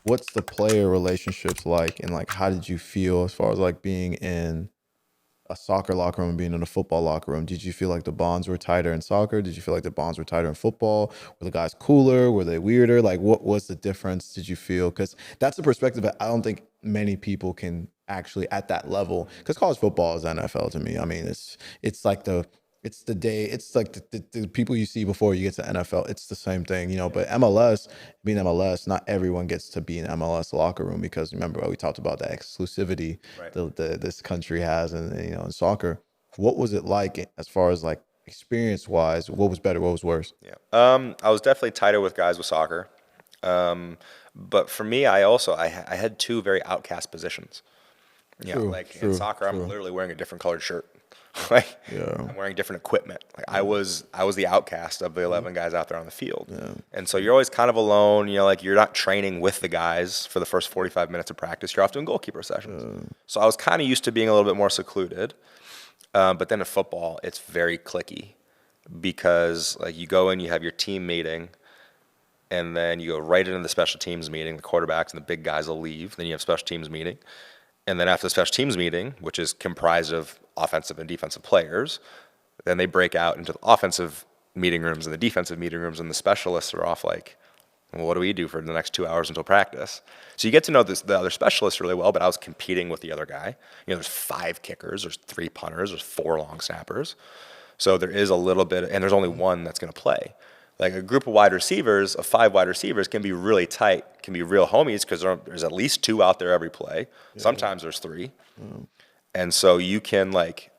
what's the player relationships like, and like how did you feel as far as like being in a soccer locker room and being in a football locker room? Did you feel like the bonds were tighter in soccer? Did you feel like the bonds were tighter in football? Were the guys cooler? Were they weirder? Like, what was the difference? Did you feel? Because that's a perspective that I don't think many people can actually at that level. Because college football is NFL to me. I mean, it's like the day. It's like the people you see before you get to NFL. It's the same thing, you know. But MLS, being MLS, not everyone gets to be in MLS locker room because remember we talked about that exclusivity Right. this country has, and you know, in soccer. What was it like as far as like experience wise? What was better? What was worse? Yeah. I was definitely tighter with guys with soccer. Um, but for me, I had two very outcast positions. Yeah, True, like in true, soccer, I'm true. literally wearing a different colored shirt. Like Yeah, I'm wearing different equipment. Like I was the outcast of the 11 guys out there on the field. yeah, And so you're always kind of alone, like you're not training with the guys for the first 45 minutes of practice. You're off doing goalkeeper sessions. So I was kind of used to being a little bit more secluded. But then in football, it's very clicky because like you go in, you have your team meeting, and then you go right into the special teams meeting. The quarterbacks and the big guys will leave. Then you have special teams meeting. And then after the special teams meeting, which is comprised of offensive and defensive players, then they break out into the offensive meeting rooms and the defensive meeting rooms, and the specialists are off like, well, what do we do for the next 2 hours until practice? So you get to know the other specialists really well, but I was competing with the other guy. There's 5 kickers, there's 3 punters, there's 4 long snappers. So there is a little bit, and there's only one that's going to play. Like a group of wide receivers, of 5 wide receivers, can be really tight, can be real homies because there's at least 2 out there every play. Yeah. Sometimes there's 3. And so you can like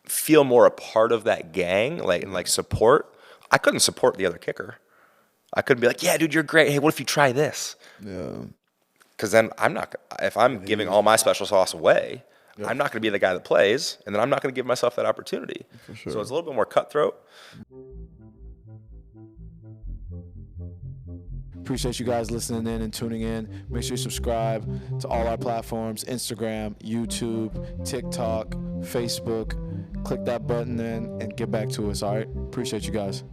feel more a part of that gang, like and like support. I couldn't support the other kicker. I couldn't be like, yeah, dude, you're great. Hey, what if you try this? yeah. Because then if I'm giving all my special sauce away, Yep. I'm not going to be the guy that plays, and then I'm not going to give myself that opportunity. For sure. So it's a little bit more cutthroat. Appreciate you guys listening in and tuning in. Make sure you subscribe to all our platforms: Instagram, YouTube, TikTok, Facebook. Click that button in and get back to us, all right? Appreciate you guys.